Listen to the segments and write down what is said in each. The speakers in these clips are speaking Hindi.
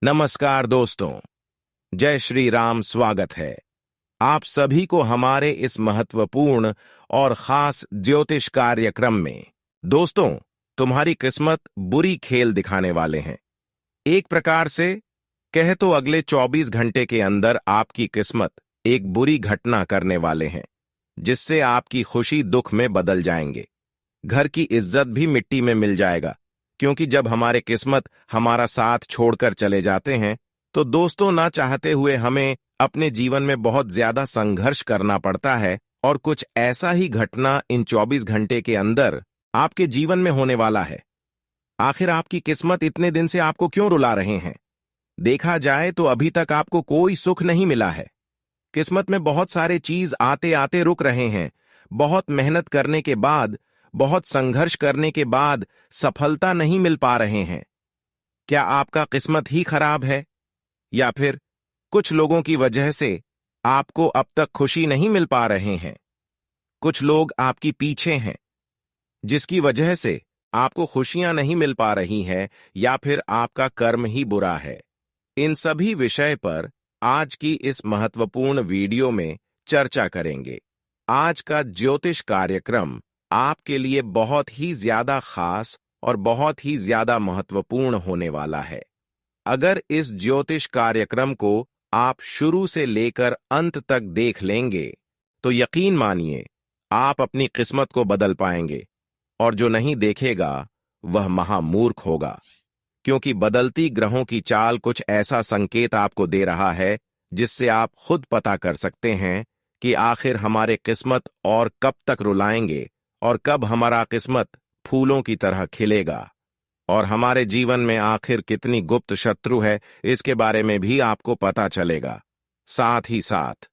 नमस्कार दोस्तों, जय श्री राम। स्वागत है आप सभी को हमारे इस महत्वपूर्ण और खास ज्योतिष कार्यक्रम में। दोस्तों, तुम्हारी किस्मत बुरी खेल दिखाने वाले हैं। एक प्रकार से कह तो अगले 24 घंटे के अंदर आपकी किस्मत एक बुरी घटना करने वाले हैं, जिससे आपकी खुशी दुख में बदल जाएंगे। घर की इज्जत भी मिट्टी में मिल जाएगा, क्योंकि जब हमारे किस्मत हमारा साथ छोड़कर चले जाते हैं तो दोस्तों, ना चाहते हुए हमें अपने जीवन में बहुत ज्यादा संघर्ष करना पड़ता है। और कुछ ऐसा ही घटना इन 24 घंटे के अंदर आपके जीवन में होने वाला है। आखिर आपकी किस्मत इतने दिन से आपको क्यों रुला रहे हैं? देखा जाए तो अभी तक आपको कोई सुख नहीं मिला है। किस्मत में बहुत सारे चीज आते आते रुक रहे हैं। बहुत मेहनत करने के बाद, बहुत संघर्ष करने के बाद सफलता नहीं मिल पा रहे हैं। क्या आपका किस्मत ही खराब है, या फिर कुछ लोगों की वजह से आपको अब तक खुशी नहीं मिल पा रहे हैं? कुछ लोग आपकी पीछे हैं, जिसकी वजह से आपको खुशियां नहीं मिल पा रही हैं, या फिर आपका कर्म ही बुरा है। इन सभी विषय पर आज की इस महत्वपूर्ण वीडियो में चर्चा करेंगे। आज का ज्योतिष कार्यक्रम आपके लिए बहुत ही ज्यादा खास और बहुत ही ज्यादा महत्वपूर्ण होने वाला है। अगर इस ज्योतिष कार्यक्रम को आप शुरू से लेकर अंत तक देख लेंगे तो यकीन मानिए आप अपनी किस्मत को बदल पाएंगे, और जो नहीं देखेगा वह महामूर्ख होगा, क्योंकि बदलती ग्रहों की चाल कुछ ऐसा संकेत आपको दे रहा है जिससे आप खुद पता कर सकते हैं कि आखिर हमारे किस्मत और कब तक रुलाएंगे और कब हमारा किस्मत फूलों की तरह खिलेगा। और हमारे जीवन में आखिर कितनी गुप्त शत्रु है, इसके बारे में भी आपको पता चलेगा। साथ ही साथ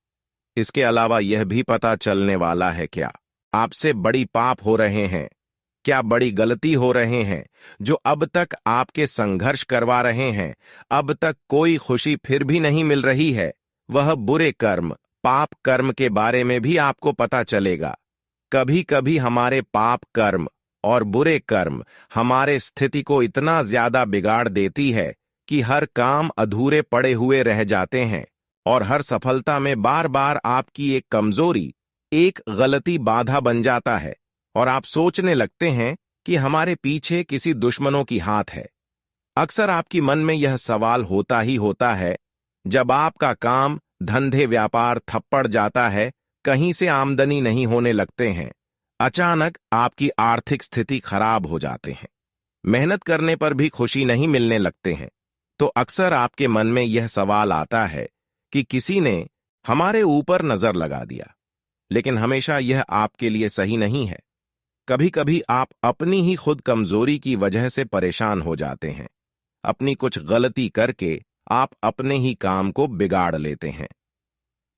इसके अलावा यह भी पता चलने वाला है क्या आपसे बड़ी पाप हो रहे हैं, क्या बड़ी गलती हो रहे हैं जो अब तक आपके संघर्ष करवा रहे हैं। अब तक कोई खुशी फिर भी नहीं मिल रही है। वह बुरे कर्म, पाप कर्म के बारे में भी आपको पता चलेगा। कभी कभी हमारे पाप कर्म और बुरे कर्म हमारे स्थिति को इतना ज्यादा बिगाड़ देती है कि हर काम अधूरे पड़े हुए रह जाते हैं, और हर सफलता में बार बार आपकी एक कमजोरी, एक गलती बाधा बन जाता है, और आप सोचने लगते हैं कि हमारे पीछे किसी दुश्मनों की हाथ है। अक्सर आपकी मन में यह सवाल होता ही होता है, जब आपका काम, धंधे, व्यापार थप्पड़ जाता है, कहीं से आमदनी नहीं होने लगते हैं, अचानक आपकी आर्थिक स्थिति खराब हो जाते हैं, मेहनत करने पर भी खुशी नहीं मिलने लगते हैं, तो अक्सर आपके मन में यह सवाल आता है कि किसी ने हमारे ऊपर नजर लगा दिया। लेकिन हमेशा यह आपके लिए सही नहीं है। कभी कभी आप अपनी ही खुद कमजोरी की वजह से परेशान हो जाते हैं। अपनी कुछ गलती करके आप अपने ही काम को बिगाड़ लेते हैं।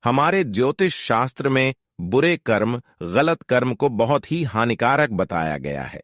हमारे ज्योतिष शास्त्र में बुरे कर्म, गलत कर्म को बहुत ही हानिकारक बताया गया है।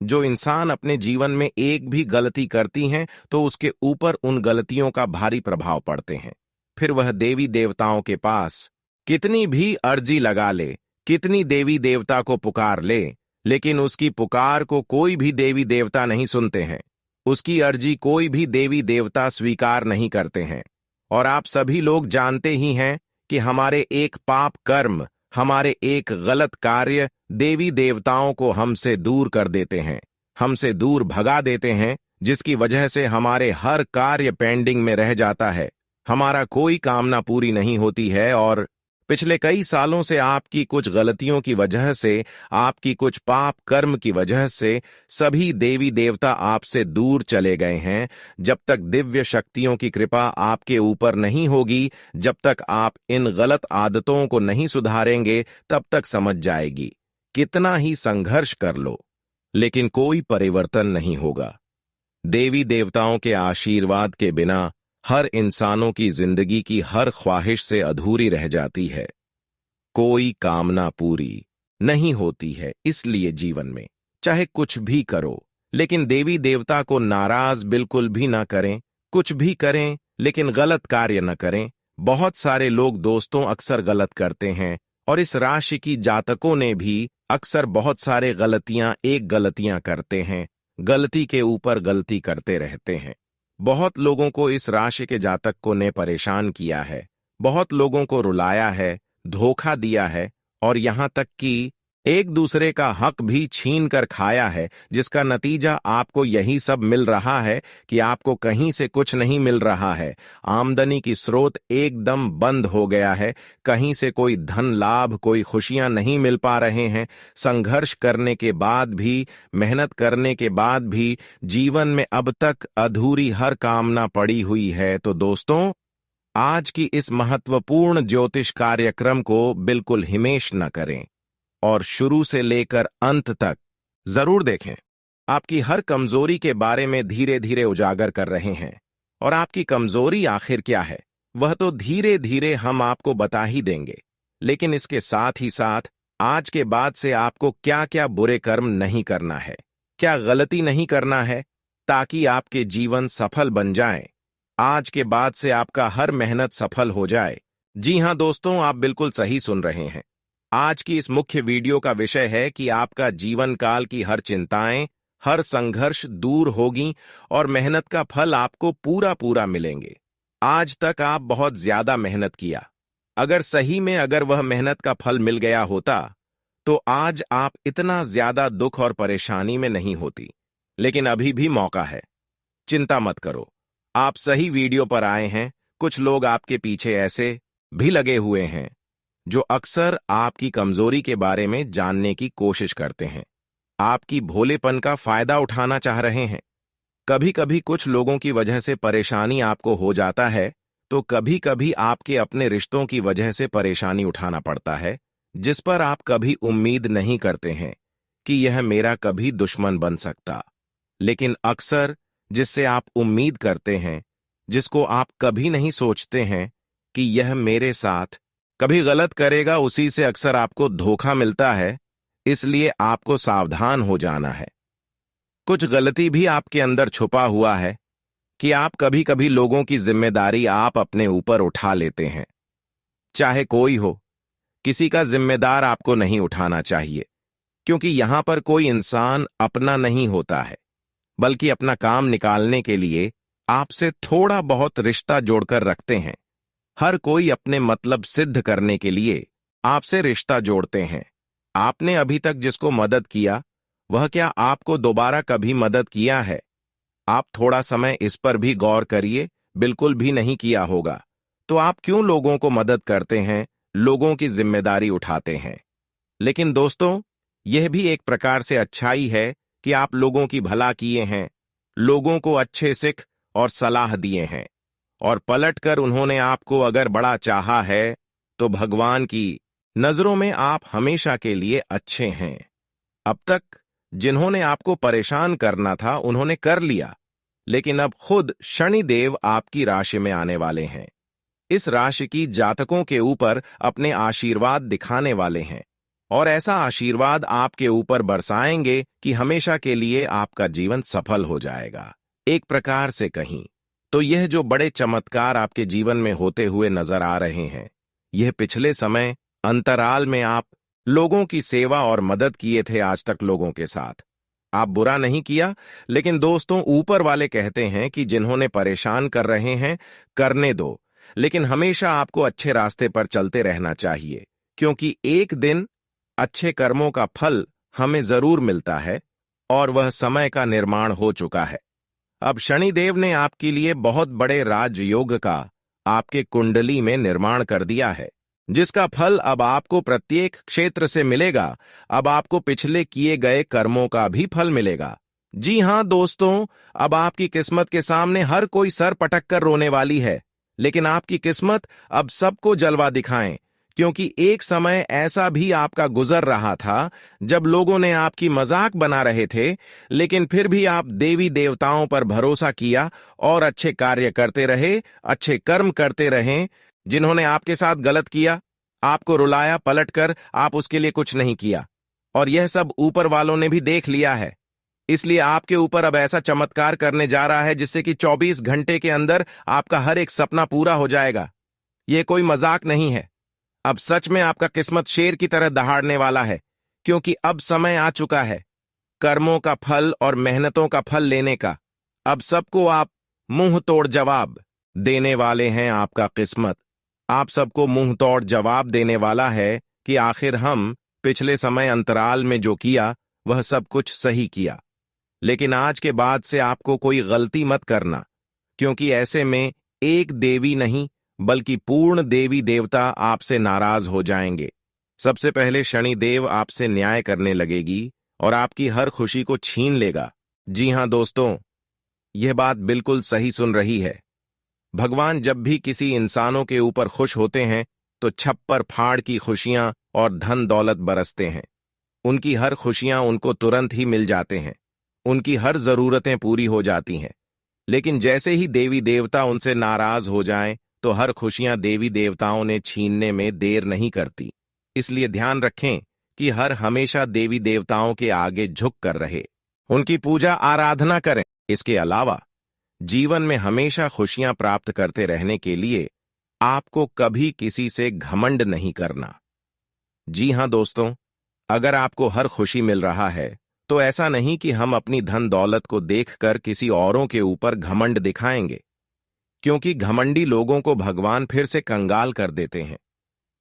जो इंसान अपने जीवन में एक भी गलती करती हैं तो उसके ऊपर उन गलतियों का भारी प्रभाव पड़ते हैं। फिर वह देवी देवताओं के पास कितनी भी अर्जी लगा ले, कितनी देवी देवता को पुकार ले, लेकिन उसकी पुकार को कोई भी देवी देवता नहीं सुनते हैं। उसकी अर्जी कोई भी देवी देवता स्वीकार नहीं करते हैं। और आप सभी लोग जानते ही हैं कि हमारे एक पाप कर्म, हमारे एक गलत कार्य देवी देवताओं को हमसे दूर कर देते हैं, हमसे दूर भगा देते हैं, जिसकी वजह से हमारे हर कार्य पेंडिंग में रह जाता है, हमारा कोई कामना पूरी नहीं होती है। और पिछले कई सालों से आपकी कुछ गलतियों की वजह से, आपकी कुछ पाप कर्म की वजह से सभी देवी देवता आपसे दूर चले गए हैं। जब तक दिव्य शक्तियों की कृपा आपके ऊपर नहीं होगी, जब तक आप इन गलत आदतों को नहीं सुधारेंगे, तब तक समझ जाएगी कितना ही संघर्ष कर लो, लेकिन कोई परिवर्तन नहीं होगा। देवी देवताओं के आशीर्वाद के बिना हर इंसानों की जिंदगी की हर ख्वाहिश से अधूरी रह जाती है। कोई कामना पूरी नहीं होती है। इसलिए जीवन में चाहे कुछ भी करो, लेकिन देवी देवता को नाराज बिल्कुल भी ना करें। कुछ भी करें लेकिन गलत कार्य न करें। बहुत सारे लोग दोस्तों अक्सर गलत करते हैं, और इस राशि की जातकों ने भी अक्सर बहुत सारे गलतियां करते हैं, गलती के ऊपर गलती करते रहते हैं। बहुत लोगों को इस राशि के जातक को ने परेशान किया है, बहुत लोगों को रुलाया है, धोखा दिया है और यहां तक कि एक दूसरे का हक भी छीन कर खाया है, जिसका नतीजा आपको यही सब मिल रहा है कि आपको कहीं से कुछ नहीं मिल रहा है। आमदनी की स्रोत एकदम बंद हो गया है, कहीं से कोई धन लाभ, कोई खुशियां नहीं मिल पा रहे हैं। संघर्ष करने के बाद भी, मेहनत करने के बाद भी जीवन में अब तक अधूरी हर कामना पड़ी हुई है। तो दोस्तों, आज की इस महत्वपूर्ण ज्योतिष कार्यक्रम को बिल्कुल हिमेश न करें और शुरू से लेकर अंत तक जरूर देखें। आपकी हर कमजोरी के बारे में धीरे धीरे उजागर कर रहे हैं, और आपकी कमजोरी आखिर क्या है वह तो धीरे धीरे हम आपको बता ही देंगे। लेकिन इसके साथ ही साथ आज के बाद से आपको क्या क्या बुरे कर्म नहीं करना है, क्या गलती नहीं करना है, ताकि आपके जीवन सफल बन जाए। आज के बाद से आपका हर मेहनत सफल हो जाए। जी हां दोस्तों, आप बिल्कुल सही सुन रहे हैं। आज की इस मुख्य वीडियो का विषय है कि आपका जीवन काल की हर चिंताएं, हर संघर्ष दूर होगी और मेहनत का फल आपको पूरा पूरा मिलेंगे। आज तक आप बहुत ज्यादा मेहनत किया, अगर सही में अगर वह मेहनत का फल मिल गया होता तो आज आप इतना ज्यादा दुख और परेशानी में नहीं होती। लेकिन अभी भी मौका है, चिंता मत करो, आप सही वीडियो पर आए हैं। कुछ लोग आपके पीछे ऐसे भी लगे हुए हैं जो अक्सर आपकी कमजोरी के बारे में जानने की कोशिश करते हैं, आपकी भोलेपन का फायदा उठाना चाह रहे हैं। कभी कभी कुछ लोगों की वजह से परेशानी आपको हो जाता है, तो कभी कभी आपके अपने रिश्तों की वजह से परेशानी उठाना पड़ता है, जिस पर आप कभी उम्मीद नहीं करते हैं कि यह मेरा कभी दुश्मन बन सकता। लेकिन अक्सर जिससे आप उम्मीद करते हैं, जिसको आप कभी नहीं सोचते हैं कि यह मेरे साथ कभी गलत करेगा, उसी से अक्सर आपको धोखा मिलता है। इसलिए आपको सावधान हो जाना है। कुछ गलती भी आपके अंदर छुपा हुआ है कि आप कभी कभी लोगों की जिम्मेदारी आप अपने ऊपर उठा लेते हैं। चाहे कोई हो, किसी का जिम्मेदार आपको नहीं उठाना चाहिए, क्योंकि यहां पर कोई इंसान अपना नहीं होता है, बल्कि अपना काम निकालने के लिए आपसे थोड़ा बहुत रिश्ता जोड़कर रखते हैं। हर कोई अपने मतलब सिद्ध करने के लिए आपसे रिश्ता जोड़ते हैं। आपने अभी तक जिसको मदद किया, वह क्या आपको दोबारा कभी मदद किया है? आप थोड़ा समय इस पर भी गौर करिए। बिल्कुल भी नहीं किया होगा तो आप क्यों लोगों को मदद करते हैं, लोगों की जिम्मेदारी उठाते हैं? लेकिन दोस्तों, यह भी एक प्रकार से अच्छाई है कि आप लोगों की भला किए हैं, लोगों को अच्छे सिख और सलाह दिए हैं, और पलटकर उन्होंने आपको अगर बड़ा चाहा है, तो भगवान की नजरों में आप हमेशा के लिए अच्छे हैं। अब तक जिन्होंने आपको परेशान करना था उन्होंने कर लिया, लेकिन अब खुद शनिदेव आपकी राशि में आने वाले हैं। इस राशि की जातकों के ऊपर अपने आशीर्वाद दिखाने वाले हैं, और ऐसा आशीर्वाद आपके ऊपर बरसाएंगे कि हमेशा के लिए आपका जीवन सफल हो जाएगा। एक प्रकार से कहीं तो यह जो बड़े चमत्कार आपके जीवन में होते हुए नजर आ रहे हैं, यह पिछले समय अंतराल में आप लोगों की सेवा और मदद किए थे आज तक लोगों के साथ। आप बुरा नहीं किया, लेकिन दोस्तों, ऊपर वाले कहते हैं कि जिन्होंने परेशान कर रहे हैं करने दो, लेकिन हमेशा आपको अच्छे रास्ते पर चलते रहना चाहिए, क्योंकि एक दिन अच्छे कर्मों का फल हमें जरूर मिलता है, और वह समय का निर्माण हो चुका है। अब शनिदेव ने आपके लिए बहुत बड़े राजयोग का आपके कुंडली में निर्माण कर दिया है, जिसका फल अब आपको प्रत्येक क्षेत्र से मिलेगा। अब आपको पिछले किए गए कर्मों का भी फल मिलेगा। जी हां दोस्तों, अब आपकी किस्मत के सामने हर कोई सर पटक कर रोने वाली है, लेकिन आपकी किस्मत अब सबको जलवा दिखाएं, क्योंकि एक समय ऐसा भी आपका गुजर रहा था जब लोगों ने आपकी मजाक बना रहे थे, लेकिन फिर भी आप देवी देवताओं पर भरोसा किया और अच्छे कार्य करते रहे, अच्छे कर्म करते रहे। जिन्होंने आपके साथ गलत किया, आपको रुलाया, पलटकर आप उसके लिए कुछ नहीं किया, और यह सब ऊपर वालों ने भी देख लिया है। इसलिए आपके ऊपर अब ऐसा चमत्कार करने जा रहा है जिससे कि 24 घंटे के अंदर आपका हर एक सपना पूरा हो जाएगा। यह कोई मजाक नहीं है। अब सच में आपका किस्मत शेर की तरह दहाड़ने वाला है, क्योंकि अब समय आ चुका है कर्मों का फल और मेहनतों का फल लेने का। अब सबको आप मुंह तोड़ जवाब देने वाले हैं आपका किस्मत। आप सबको मुंह तोड़ जवाब देने वाला है कि आखिर हम पिछले समय अंतराल में जो किया वह सब कुछ सही किया। लेकिन आज के बाद से आपको कोई गलती मत करना, क्योंकि ऐसे में एक देवी नहीं बल्कि पूर्ण देवी देवता आपसे नाराज हो जाएंगे। सबसे पहले शनिदेव आपसे न्याय करने लगेगी और आपकी हर खुशी को छीन लेगा। जी हां दोस्तों, यह बात बिल्कुल सही सुन रही है। भगवान जब भी किसी इंसानों के ऊपर खुश होते हैं तो छप्पर फाड़ की खुशियां और धन दौलत बरसते हैं। उनकी हर खुशियां उनको तुरंत ही मिल जाते हैं, उनकी हर जरूरतें पूरी हो जाती हैं। लेकिन जैसे ही देवी देवता उनसे नाराज हो जाएं तो हर खुशियां देवी देवताओं ने छीनने में देर नहीं करती। इसलिए ध्यान रखें कि हर हमेशा देवी देवताओं के आगे झुक कर रहे, उनकी पूजा आराधना करें। इसके अलावा जीवन में हमेशा खुशियां प्राप्त करते रहने के लिए आपको कभी किसी से घमंड नहीं करना। जी हां दोस्तों, अगर आपको हर खुशी मिल रहा है तो ऐसा नहीं कि हम अपनी धन दौलत को देखकर किसी औरों के ऊपर घमंड दिखाएंगे, क्योंकि घमंडी लोगों को भगवान फिर से कंगाल कर देते हैं,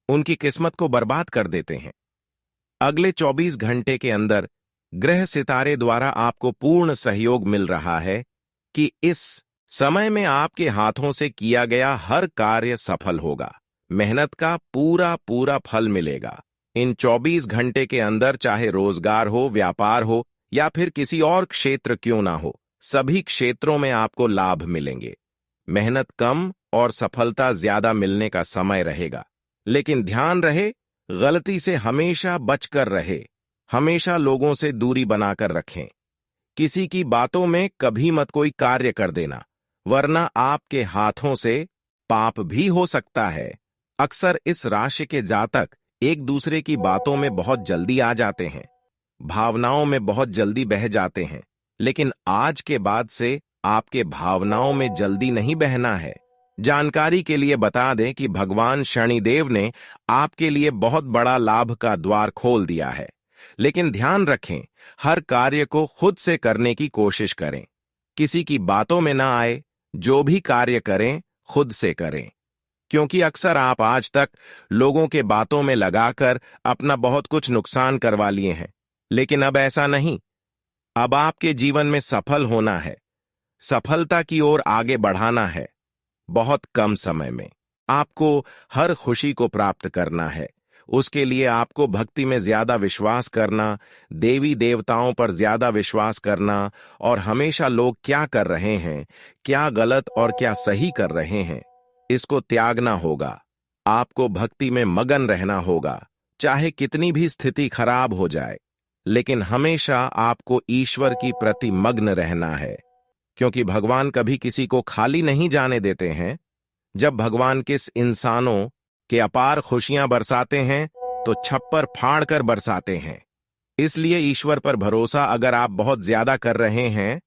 उनकी किस्मत को बर्बाद कर देते हैं। अगले 24 घंटे के अंदर ग्रह सितारे द्वारा आपको पूर्ण सहयोग मिल रहा है कि इस समय में आपके हाथों से किया गया हर कार्य सफल होगा, मेहनत का पूरा पूरा फल मिलेगा। इन 24 घंटे के अंदर चाहे रोजगार हो, व्यापार हो या फिर किसी और क्षेत्र क्यों ना हो, सभी क्षेत्रों में आपको लाभ मिलेंगे। मेहनत कम और सफलता ज्यादा मिलने का समय रहेगा, लेकिन ध्यान रहे गलती से हमेशा बचकर रहे, हमेशा लोगों से दूरी बनाकर रखें। किसी की बातों में कभी मत कोई कार्य कर देना, वरना आपके हाथों से पाप भी हो सकता है। अक्सर इस राशि के जातक एक दूसरे की बातों में बहुत जल्दी आ जाते हैं, भावनाओं में बहुत जल्दी बह जाते हैं, लेकिन आज के बाद से आपके भावनाओं में जल्दी नहीं बहना है। जानकारी के लिए बता दें कि भगवान शनिदेव ने आपके लिए बहुत बड़ा लाभ का द्वार खोल दिया है, लेकिन ध्यान रखें हर कार्य को खुद से करने की कोशिश करें, किसी की बातों में ना आए। जो भी कार्य करें खुद से करें, क्योंकि अक्सर आप आज तक लोगों के बातों में लगाकर अपना बहुत कुछ नुकसान करवा लिए हैं, लेकिन अब ऐसा नहीं। अब आपके जीवन में सफल होना है, सफलता की ओर आगे बढ़ाना है। बहुत कम समय में आपको हर खुशी को प्राप्त करना है। उसके लिए आपको भक्ति में ज्यादा विश्वास करना, देवी देवताओं पर ज्यादा विश्वास करना और हमेशा लोग क्या कर रहे हैं, क्या गलत और क्या सही कर रहे हैं, इसको त्यागना होगा। आपको भक्ति में मगन रहना होगा, चाहे कितनी भी स्थिति खराब हो जाए, लेकिन हमेशा आपको ईश्वर की प्रति मग्न रहना है, क्योंकि भगवान कभी किसी को खाली नहीं जाने देते हैं। जब भगवान किस इंसानों के अपार खुशियां बरसाते हैं तो छप्पर फाड़ कर बरसाते हैं। इसलिए ईश्वर पर भरोसा अगर आप बहुत ज्यादा कर रहे हैं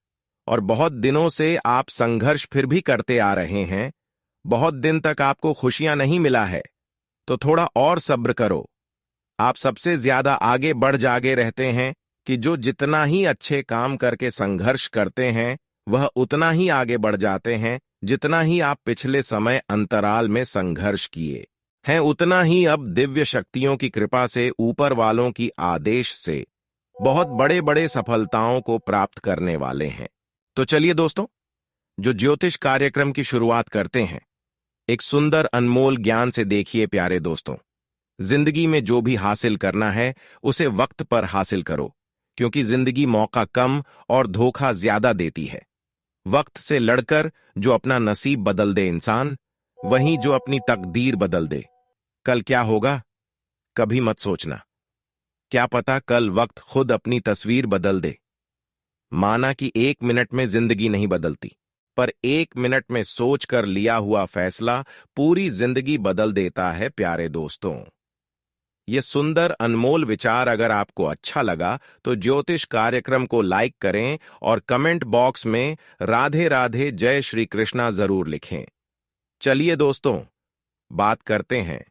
और बहुत दिनों से आप संघर्ष फिर भी करते आ रहे हैं, बहुत दिन तक आपको खुशियां नहीं मिला है, तो थोड़ा और सब्र करो। आप सबसे ज्यादा आगे बढ़ जागे रहते हैं कि जो जितना ही अच्छे काम करके संघर्ष करते हैं वह उतना ही आगे बढ़ जाते हैं, जितना ही आप पिछले समय अंतराल में संघर्ष किए हैं उतना ही अब दिव्य शक्तियों की कृपा से, ऊपर वालों की आदेश से बहुत बड़े बड़े सफलताओं को प्राप्त करने वाले हैं। तो चलिए दोस्तों, जो ज्योतिष कार्यक्रम की शुरुआत करते हैं, एक सुंदर अनमोल ज्ञान से देखिए प्यारे दोस्तों। जिंदगी में जो भी हासिल करना है उसे वक्त पर हासिल करो, क्योंकि जिंदगी मौका कम और धोखा ज्यादा देती है। वक्त से लड़कर जो अपना नसीब बदल दे इंसान, वहीं जो अपनी तकदीर बदल दे। कल क्या होगा कभी मत सोचना, क्या पता कल वक्त खुद अपनी तस्वीर बदल दे। माना कि 1 मिनट में जिंदगी नहीं बदलती, पर 1 मिनट में सोचकर लिया हुआ फैसला पूरी जिंदगी बदल देता है प्यारे दोस्तों। ये सुंदर अनमोल विचार अगर आपको अच्छा लगा तो ज्योतिष कार्यक्रम को लाइक करें और कमेंट बॉक्स में राधे राधे जय श्री कृष्णा जरूर लिखें। चलिए दोस्तों, बात करते हैं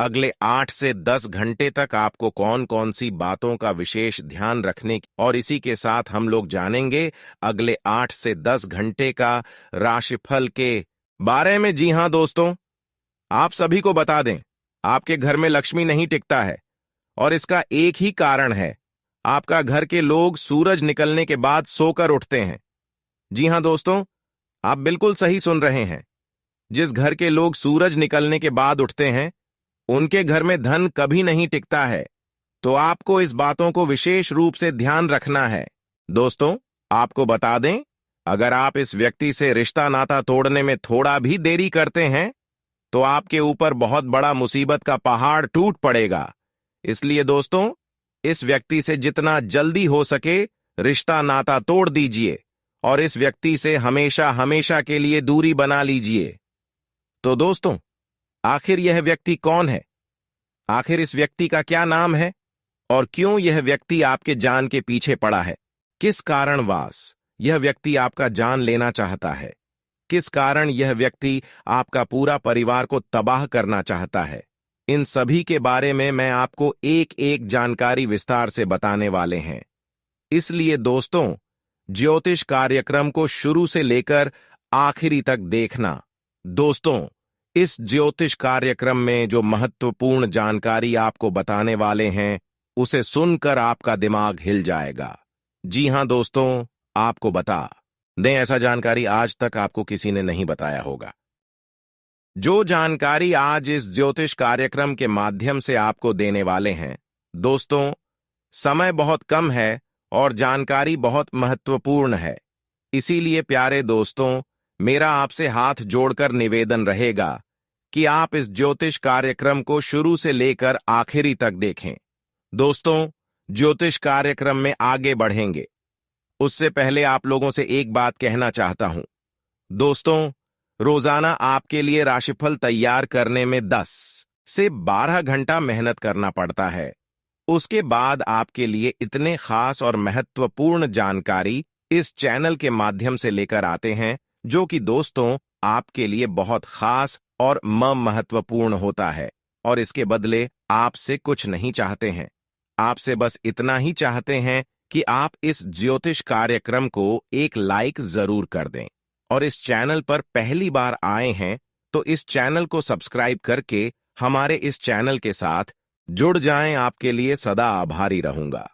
अगले 8 से 10 घंटे तक आपको कौन कौन सी बातों का विशेष ध्यान रखने और इसी के साथ हम लोग जानेंगे अगले 8 से 10 घंटे का राशिफल के बारे में। जी हां दोस्तों, आप सभी को बता दें, आपके घर में लक्ष्मी नहीं टिकता है और इसका एक ही कारण है, आपका घर के लोग सूरज निकलने के बाद सोकर उठते हैं। जी हां दोस्तों, आप बिल्कुल सही सुन रहे हैं। जिस घर के लोग सूरज निकलने के बाद उठते हैं, उनके घर में धन कभी नहीं टिकता है। तो आपको इस बातों को विशेष रूप से ध्यान रखना है। दोस्तों, आपको बता दें, अगर आप इस व्यक्ति से रिश्ता नाता तोड़ने में थोड़ा भी देरी करते हैं, तो आपके ऊपर बहुत बड़ा मुसीबत का पहाड़ टूट पड़ेगा। इसलिए दोस्तों, इस व्यक्ति से जितना जल्दी हो सके रिश्ता नाता तोड़ दीजिए और इस व्यक्ति से हमेशा हमेशा के लिए दूरी बना लीजिए। तो दोस्तों, आखिर यह व्यक्ति कौन है? आखिर इस व्यक्ति का क्या नाम है और क्यों यह व्यक्ति आपके जान के पीछे पड़ा है? किस कारणवश यह व्यक्ति आपका जान लेना चाहता है? किस कारण यह व्यक्ति आपका पूरा परिवार को तबाह करना चाहता है? इन सभी के बारे में मैं आपको एक एक जानकारी विस्तार से बताने वाले हैं। इसलिए दोस्तों, ज्योतिष कार्यक्रम को शुरू से लेकर आखिरी तक देखना। दोस्तों, इस ज्योतिष कार्यक्रम में जो महत्वपूर्ण जानकारी आपको बताने वाले हैं, उसे सुनकर आपका दिमाग हिल जाएगा। जी हां दोस्तों, आपको बता दें, ऐसा जानकारी आज तक आपको किसी ने नहीं बताया होगा। जो जानकारी आज इस ज्योतिष कार्यक्रम के माध्यम से आपको देने वाले हैं, दोस्तों, समय बहुत कम है और जानकारी बहुत महत्वपूर्ण है। इसीलिए प्यारे दोस्तों, मेरा आपसे हाथ जोड़कर निवेदन रहेगा कि आप इस ज्योतिष कार्यक्रम को शुरू से लेकर आखिरी तक देखें। दोस्तों, ज्योतिष कार्यक्रम में आगे बढ़ेंगे उससे पहले आप लोगों से एक बात कहना चाहता हूं। दोस्तों, रोजाना आपके लिए राशिफल तैयार करने में 10 से 12 घंटा मेहनत करना पड़ता है। उसके बाद आपके लिए इतने खास और महत्वपूर्ण जानकारी इस चैनल के माध्यम से लेकर आते हैं, जो कि दोस्तों आपके लिए बहुत खास और महत्वपूर्ण होता है। और इसके बदले आपसे कुछ नहीं चाहते हैं, आपसे बस इतना ही चाहते हैं कि आप इस ज्योतिष कार्यक्रम को एक लाइक जरूर कर दें। और इस चैनल पर पहली बार आए हैं तो इस चैनल को सब्सक्राइब करके हमारे इस चैनल के साथ जुड़ जाएं। आपके लिए सदा आभारी रहूंगा।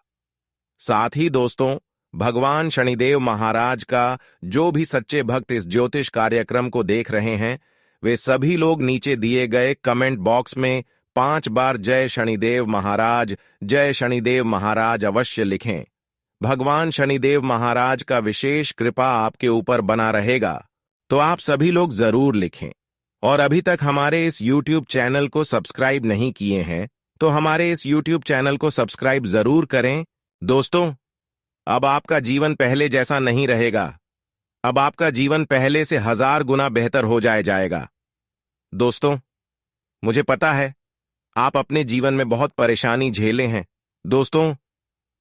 साथ ही दोस्तों, भगवान शनिदेव महाराज का जो भी सच्चे भक्त इस ज्योतिष कार्यक्रम को देख रहे हैं, वे सभी लोग नीचे दिए गए कमेंट बॉक्स में 5 बार जय शनिदेव महाराज अवश्य लिखें। भगवान शनिदेव महाराज का विशेष कृपा आपके ऊपर बना रहेगा। तो आप सभी लोग जरूर लिखें। और अभी तक हमारे इस YouTube चैनल को सब्सक्राइब नहीं किए हैं, तो हमारे इस YouTube चैनल को सब्सक्राइब जरूर करें। दोस्तों, अब आपका जीवन पहले जैसा नहीं रहेगा। अब आपका जीवन पहले से 1000 गुना बेहतर हो जाएगा। दोस्तों, मुझे पता है आप अपने जीवन में बहुत परेशानी झेले हैं। दोस्तों,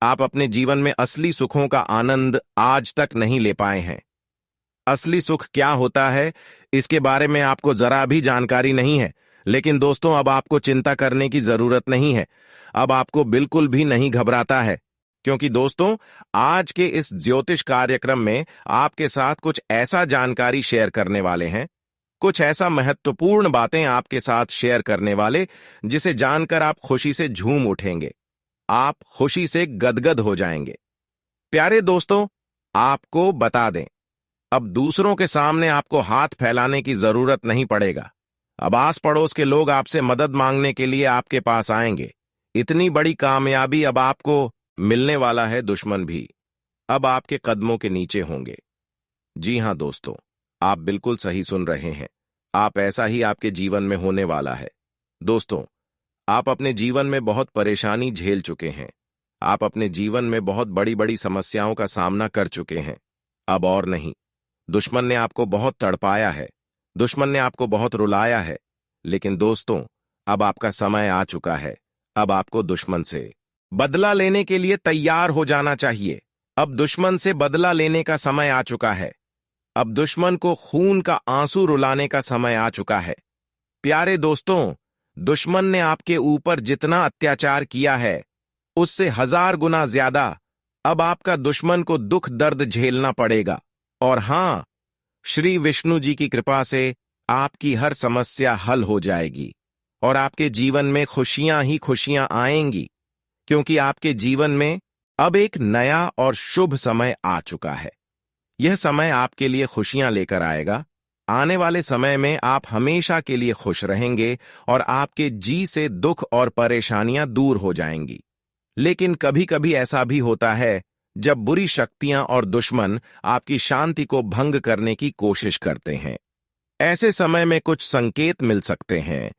आप अपने जीवन में असली सुखों का आनंद आज तक नहीं ले पाए हैं। असली सुख क्या होता है, इसके बारे में आपको जरा भी जानकारी नहीं है। लेकिन दोस्तों, अब आपको चिंता करने की जरूरत नहीं है। अब आपको बिल्कुल भी नहीं घबराता है, क्योंकि दोस्तों, आज के इस ज्योतिष कार्यक्रम में आपके साथ कुछ ऐसा जानकारी शेयर करने वाले हैं, कुछ ऐसा महत्वपूर्ण बातें आपके साथ शेयर करने वाले, जिसे जानकर आप खुशी से झूम उठेंगे, आप खुशी से गदगद हो जाएंगे। प्यारे दोस्तों, आपको बता दें, अब दूसरों के सामने आपको हाथ फैलाने की जरूरत नहीं पड़ेगा। अब आस पड़ोस के लोग आपसे मदद मांगने के लिए आपके पास आएंगे। इतनी बड़ी कामयाबी अब आपको मिलने वाला है, दुश्मन भी अब आपके कदमों के नीचे होंगे। जी हां दोस्तों, आप बिल्कुल सही सुन रहे हैं। आप ऐसा ही आपके जीवन में होने वाला है। दोस्तों, आप अपने जीवन में बहुत परेशानी झेल चुके हैं। आप अपने जीवन में बहुत बड़ी बड़ी समस्याओं का सामना कर चुके हैं। अब और नहीं। दुश्मन ने आपको बहुत तड़पाया है, दुश्मन ने आपको बहुत रुलाया है। लेकिन दोस्तों, अब आपका समय आ चुका है। अब आपको दुश्मन से बदला लेने के लिए तैयार हो जाना चाहिए। अब दुश्मन से बदला लेने का समय आ चुका है। अब दुश्मन को खून का आंसू रुलाने का समय आ चुका है। प्यारे दोस्तों, दुश्मन ने आपके ऊपर जितना अत्याचार किया है उससे 1000 गुना ज्यादा अब आपका दुश्मन को दुख दर्द झेलना पड़ेगा। और हां, श्री विष्णु जी की कृपा से आपकी हर समस्या हल हो जाएगी और आपके जीवन में खुशियां ही खुशियां आएंगी, क्योंकि आपके जीवन में अब एक नया और शुभ समय आ चुका है। यह समय आपके लिए खुशियां लेकर आएगा। आने वाले समय में आप हमेशा के लिए खुश रहेंगे और आपके जी से दुख और परेशानियां दूर हो जाएंगी। लेकिन कभी कभी ऐसा भी होता है जब बुरी शक्तियां और दुश्मन आपकी शांति को भंग करने की कोशिश करते हैं। ऐसे समय में कुछ संकेत मिल सकते हैं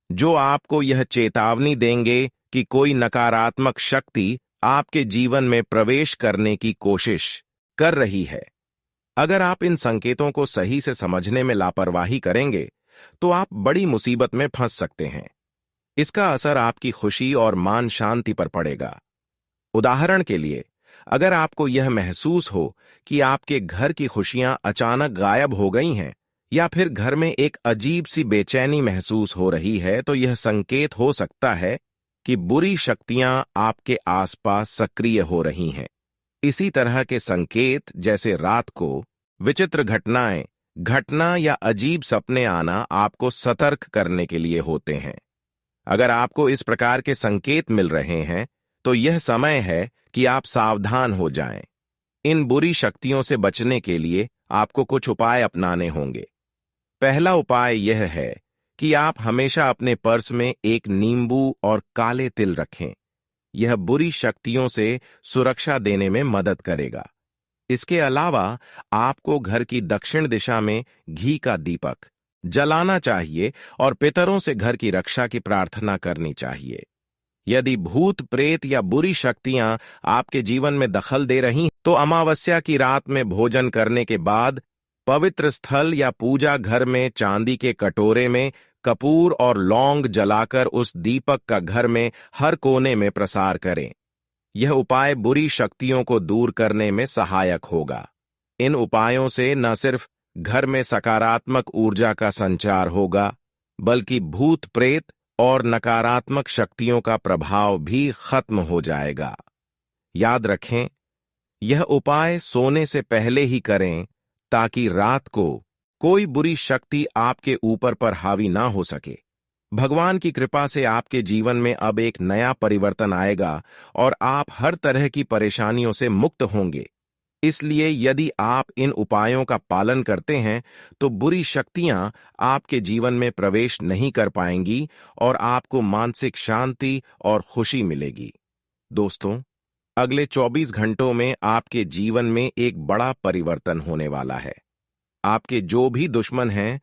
जो आपको यह चेतावनी देंगे कि कोई नकारात्मक शक्ति आपके जीवन में प्रवेश करने की कोशिश कर रही है। अगर आप इन संकेतों को सही से समझने में लापरवाही करेंगे तो आप बड़ी मुसीबत में फंस सकते हैं। इसका असर आपकी खुशी और मान शांति पर पड़ेगा। उदाहरण के लिए, अगर आपको यह महसूस हो कि आपके घर की खुशियां अचानक गायब हो गई हैं या फिर घर में एक अजीब सी बेचैनी महसूस हो रही है, तो यह संकेत हो सकता है कि बुरी शक्तियां आपके आसपास सक्रिय हो रही हैं। इसी तरह के संकेत, जैसे रात को विचित्र घटना या अजीब सपने आना, आपको सतर्क करने के लिए होते हैं। अगर आपको इस प्रकार के संकेत मिल रहे हैं तो यह समय है कि आप सावधान हो जाएं। इन बुरी शक्तियों से बचने के लिए आपको कुछ उपाय अपनाने होंगे। पहला उपाय यह है कि आप हमेशा अपने पर्स में एक नींबू और काले तिल रखें। यह बुरी शक्तियों से सुरक्षा देने में मदद करेगा। इसके अलावा आपको घर की दक्षिण दिशा में घी का दीपक जलाना चाहिए और पितरों से घर की रक्षा की प्रार्थना करनी चाहिए। यदि भूत प्रेत या बुरी शक्तियां आपके जीवन में दखल दे रही तो अमावस्या की रात में भोजन करने के बाद पवित्र स्थल या पूजा घर में चांदी के कटोरे में कपूर और लौंग जलाकर उस दीपक का घर में हर कोने में प्रसार करें। यह उपाय बुरी शक्तियों को दूर करने में सहायक होगा। इन उपायों से न सिर्फ घर में सकारात्मक ऊर्जा का संचार होगा, बल्कि भूत प्रेत और नकारात्मक शक्तियों का प्रभाव भी खत्म हो जाएगा। याद रखें, यह उपाय सोने से पहले ही करें ताकि रात को कोई बुरी शक्ति आपके ऊपर पर हावी ना हो सके। भगवान की कृपा से आपके जीवन में अब एक नया परिवर्तन आएगा और आप हर तरह की परेशानियों से मुक्त होंगे। इसलिए यदि आप इन उपायों का पालन करते हैं तो बुरी शक्तियां आपके जीवन में प्रवेश नहीं कर पाएंगी और आपको मानसिक शांति और खुशी मिलेगी। दोस्तों, अगले 24 घंटों में आपके जीवन में एक बड़ा परिवर्तन होने वाला है। आपके जो भी दुश्मन हैं,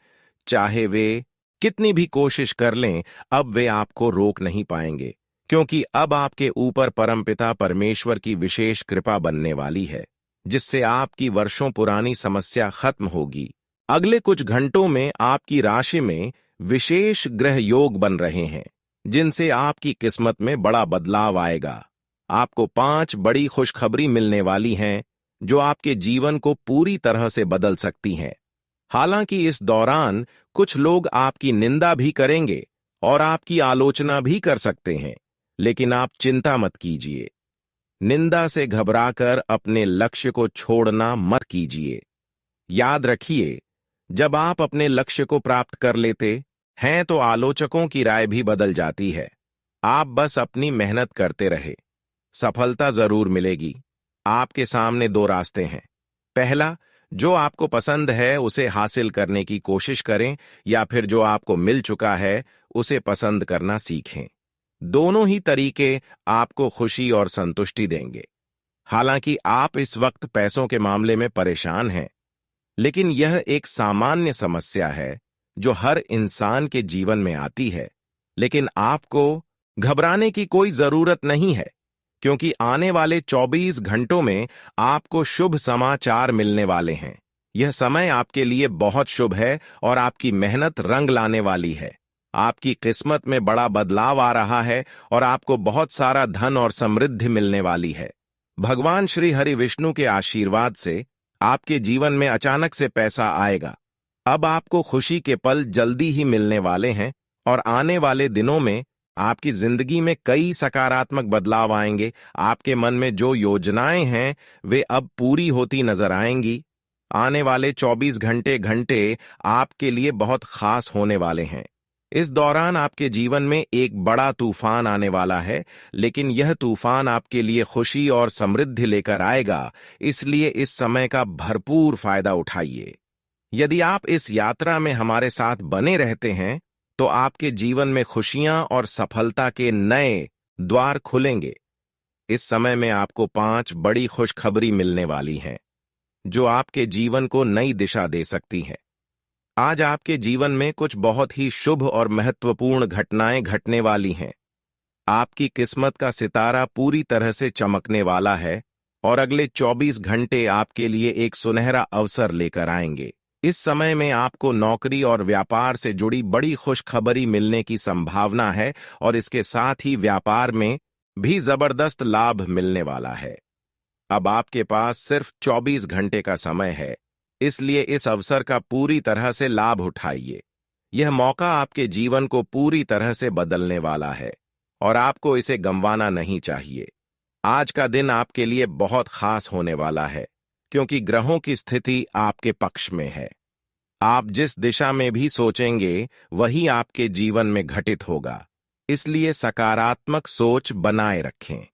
चाहे वे कितनी भी कोशिश कर लें, अब वे आपको रोक नहीं पाएंगे, क्योंकि अब आपके ऊपर परमपिता परमेश्वर की विशेष कृपा बनने वाली है, जिससे आपकी वर्षों पुरानी समस्या खत्म होगी। अगले कुछ घंटों में आपकी राशि में विशेष ग्रह योग बन रहे हैं, जिनसे आपकी किस्मत में बड़ा बदलाव आएगा। आपको 5 बड़ी खुशखबरी मिलने वाली हैं, जो आपके जीवन को पूरी तरह से बदल सकती हैं। हालांकि इस दौरान कुछ लोग आपकी निंदा भी करेंगे और आपकी आलोचना भी कर सकते हैं, लेकिन आप चिंता मत कीजिए। निंदा से घबराकर अपने लक्ष्य को छोड़ना मत कीजिए। याद रखिए, जब आप अपने लक्ष्य को प्राप्त कर लेते हैं तो आलोचकों की राय भी बदल जाती है। आप बस अपनी मेहनत करते रहे, सफलता जरूर मिलेगी। आपके सामने 2 रास्ते हैं। पहला, जो आपको पसंद है उसे हासिल करने की कोशिश करें, या फिर जो आपको मिल चुका है उसे पसंद करना सीखें। दोनों ही तरीके आपको खुशी और संतुष्टि देंगे। हालांकि आप इस वक्त पैसों के मामले में परेशान हैं, लेकिन यह एक सामान्य समस्या है जो हर इंसान के जीवन में आती है। लेकिन आपको घबराने की कोई जरूरत नहीं है, क्योंकि आने वाले 24 घंटों में आपको शुभ समाचार मिलने वाले हैं। यह समय आपके लिए बहुत शुभ है और आपकी मेहनत रंग लाने वाली है। आपकी किस्मत में बड़ा बदलाव आ रहा है और आपको बहुत सारा धन और समृद्धि मिलने वाली है। भगवान श्री हरि विष्णु के आशीर्वाद से आपके जीवन में अचानक से पैसा आएगा। अब आपको खुशी के पल जल्दी ही मिलने वाले हैं और आने वाले दिनों में आपकी जिंदगी में कई सकारात्मक बदलाव आएंगे। आपके मन में जो योजनाएं हैं वे अब पूरी होती नजर आएंगी। आने वाले 24 घंटे आपके लिए बहुत खास होने वाले हैं। इस दौरान आपके जीवन में एक बड़ा तूफान आने वाला है, लेकिन यह तूफान आपके लिए खुशी और समृद्धि लेकर आएगा, इसलिए इस समय का भरपूर फायदा उठाइए। यदि आप इस यात्रा में हमारे साथ बने रहते हैं तो आपके जीवन में खुशियां और सफलता के नए द्वार खुलेंगे। इस समय में आपको 5 बड़ी खुशखबरी मिलने वाली हैं जो आपके जीवन को नई दिशा दे सकती हैं। आज आपके जीवन में कुछ बहुत ही शुभ और महत्वपूर्ण घटनाएं घटने वाली हैं। आपकी किस्मत का सितारा पूरी तरह से चमकने वाला है और अगले 24 घंटे आपके लिए एक सुनहरा अवसर लेकर आएंगे। इस समय में आपको नौकरी और व्यापार से जुड़ी बड़ी खुशखबरी मिलने की संभावना है और इसके साथ ही व्यापार में भी जबरदस्त लाभ मिलने वाला है। अब आपके पास सिर्फ 24 घंटे का समय है, इसलिए इस अवसर का पूरी तरह से लाभ उठाइए। यह मौका आपके जीवन को पूरी तरह से बदलने वाला है और आपको इसे गंवाना नहीं चाहिए। आज का दिन आपके लिए बहुत खास होने वाला है क्योंकि ग्रहों की स्थिति आपके पक्ष में है। आप जिस दिशा में भी सोचेंगे वही आपके जीवन में घटित होगा, इसलिए सकारात्मक सोच बनाए रखें।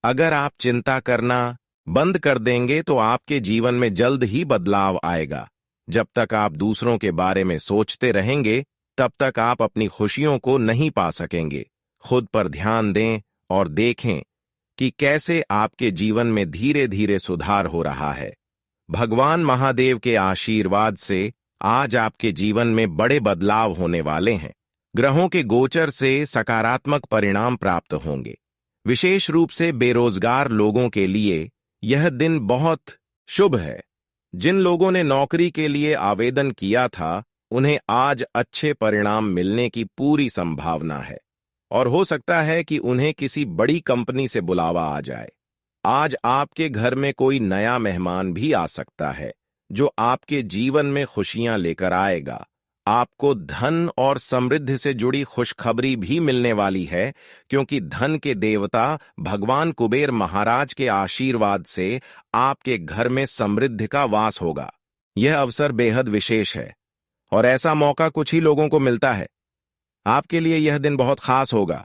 अगर आप चिंता करना बंद कर देंगे तो आपके जीवन में जल्द ही बदलाव आएगा। जब तक आप दूसरों के बारे में सोचते रहेंगे तब तक आप अपनी खुशियों को नहीं पा सकेंगे। खुद पर ध्यान दें और देखें कि कैसे आपके जीवन में धीरे धीरे सुधार हो रहा है। भगवान महादेव के आशीर्वाद से आज आपके जीवन में बड़े बदलाव होने वाले हैं। ग्रहों के गोचर से सकारात्मक परिणाम प्राप्त होंगे। विशेष रूप से बेरोजगार लोगों के लिए यह दिन बहुत शुभ है। जिन लोगों ने नौकरी के लिए आवेदन किया था उन्हें आज अच्छे परिणाम मिलने की पूरी संभावना है और हो सकता है कि उन्हें किसी बड़ी कंपनी से बुलावा आ जाए। आज आपके घर में कोई नया मेहमान भी आ सकता है जो आपके जीवन में खुशियां लेकर आएगा। आपको धन और समृद्धि से जुड़ी खुशखबरी भी मिलने वाली है क्योंकि धन के देवता भगवान कुबेर महाराज के आशीर्वाद से आपके घर में समृद्धि का वास होगा। यह अवसर बेहद विशेष है और ऐसा मौका कुछ ही लोगों को मिलता है। आपके लिए यह दिन बहुत खास होगा